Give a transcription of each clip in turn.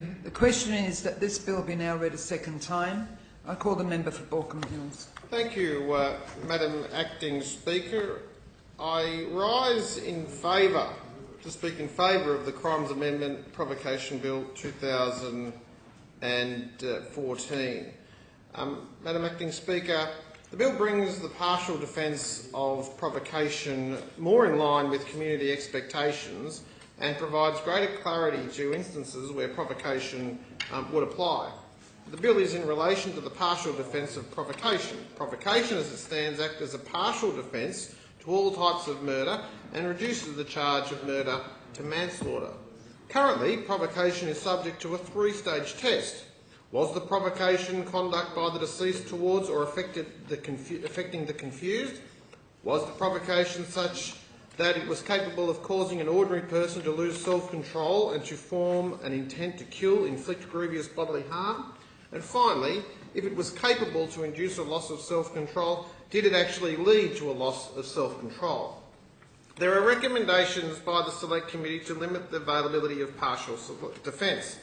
The question is that this bill be now read a second time. I call the member for Baulkham Hills. Thank you, Madam Acting Speaker. I rise in favour, to speak in favour of the Crimes Amendment Provocation Bill 2014. Madam Acting Speaker, the bill brings the partial defence of provocation more in line with community expectations and provides greater clarity to instances where provocation would apply. The bill is in relation to the partial defence of provocation. Provocation, as it stands, acts as a partial defence to all types of murder and reduces the charge of murder to manslaughter. Currently, provocation is subject to a three-stage test. Was the provocation conduct by the deceased towards or affecting the confused? Was the provocation such that it was capable of causing an ordinary person to lose self-control and to form an intent to kill, inflict grievous bodily harm? And finally, if it was capable to induce a loss of self-control, did it actually lead to a loss of self-control? There are recommendations by the Select Committee to limit the availability of partial defence.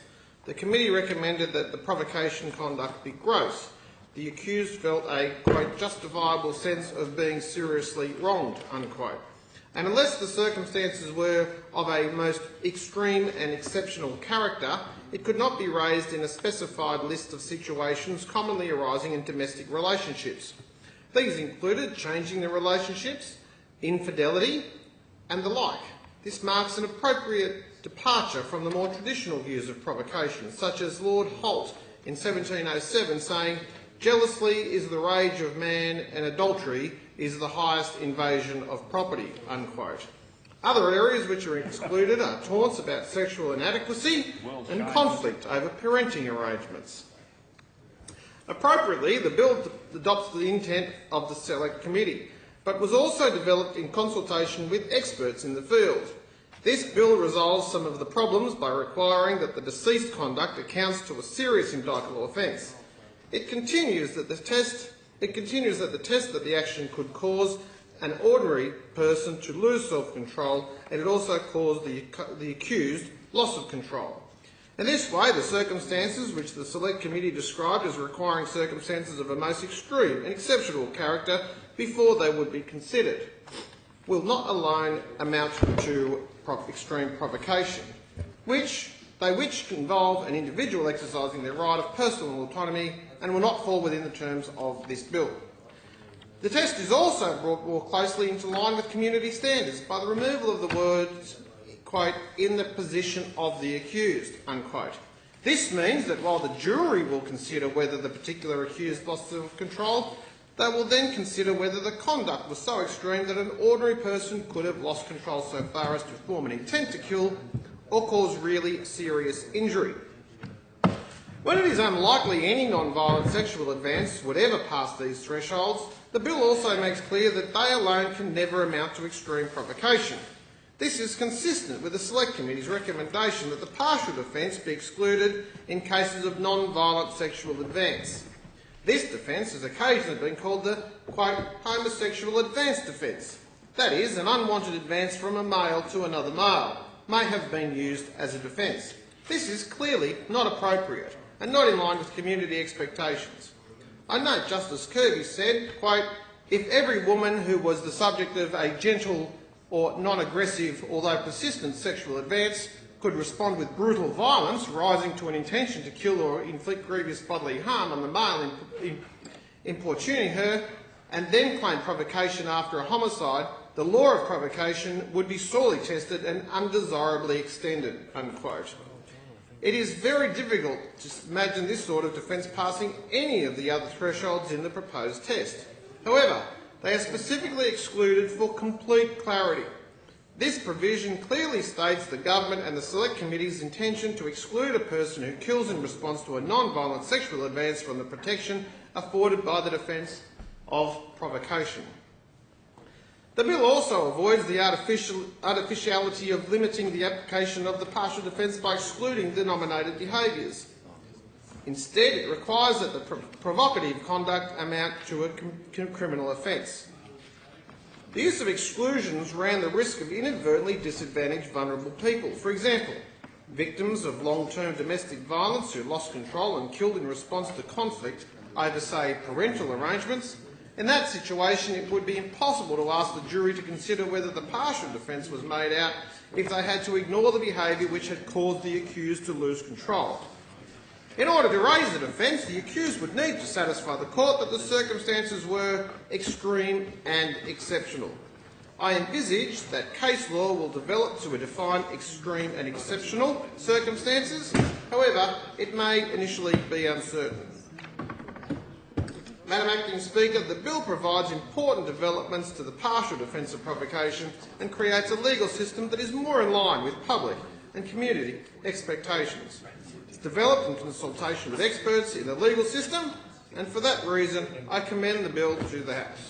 The committee recommended that the provocation conduct be gross. The accused felt a, quote, justifiable sense of being seriously wronged, unquote. And unless the circumstances were of a most extreme and exceptional character, it could not be raised in a specified list of situations commonly arising in domestic relationships. These included changing the relationships, infidelity, and the like. This marks an appropriate departure from the more traditional views of provocation, such as Lord Holt in 1707 saying, "Jealousy is the rage of man and adultery is the highest invasion of property," unquote. Other areas which are excluded are taunts about sexual inadequacy and conflict over parenting arrangements. Appropriately, the bill adopts the intent of the Select Committee, but was also developed in consultation with experts in the field. This bill resolves some of the problems by requiring that the deceased conduct accounts to a serious indictable offence. It continues that the test that the action could cause an ordinary person to lose self-control, and it also caused the accused loss of control. In this way, the circumstances which the Select Committee described as requiring circumstances of a most extreme and exceptional character before they would be considered will not alone amount to extreme provocation, which involve an individual exercising their right of personal autonomy and will not fall within the terms of this bill. The test is also brought more closely into line with community standards by the removal of the words, quote, "in the position of the accused," unquote. This means that while the jury will consider whether the particular accused lost self-control, they will then consider whether the conduct was so extreme that an ordinary person could have lost control so far as to form an intent to kill or cause really serious injury. When it is unlikely any non-violent sexual advance would ever pass these thresholds, the bill also makes clear that they alone can never amount to extreme provocation. This is consistent with the Select Committee's recommendation that the partial defence be excluded in cases of non-violent sexual advance. This defence has occasionally been called the, quote, homosexual advance defence. That is, an unwanted advance from a male to another male may have been used as a defence. This is clearly not appropriate and not in line with community expectations. I note Justice Kirby said, quote, "If every woman who was the subject of a gentle or non-aggressive, although persistent sexual advance could respond with brutal violence rising to an intention to kill or inflict grievous bodily harm on the male importuning her, and then claim provocation after a homicide, the law of provocation would be sorely tested and undesirably extended," unquote. It is very difficult to imagine this sort of defence passing any of the other thresholds in the proposed test. However, they are specifically excluded for complete clarity. This provision clearly states the Government and the Select Committee's intention to exclude a person who kills in response to a non-violent sexual advance from the protection afforded by the defence of provocation. The bill also avoids the artificiality of limiting the application of the partial defence by excluding denominated behaviours. Instead, it requires that the provocative conduct amount to a criminal offence. The use of exclusions ran the risk of inadvertently disadvantaging vulnerable people. For example, Victims of long-term domestic violence who lost control and killed in response to conflict over, say, parental arrangements. In that situation, it would be impossible to ask the jury to consider whether the partial defence was made out if they had to ignore the behaviour which had caused the accused to lose control. In order to raise the defence, the accused would need to satisfy the court that the circumstances were extreme and exceptional. I envisage that case law will develop to define extreme and exceptional circumstances. However, it may initially be uncertain. Madam Acting Speaker, the bill provides important developments to the partial defence of provocation and creates a legal system that is more in line with public and community expectations. It's developed in consultation with experts in the legal system, and for that reason I commend the bill to the House.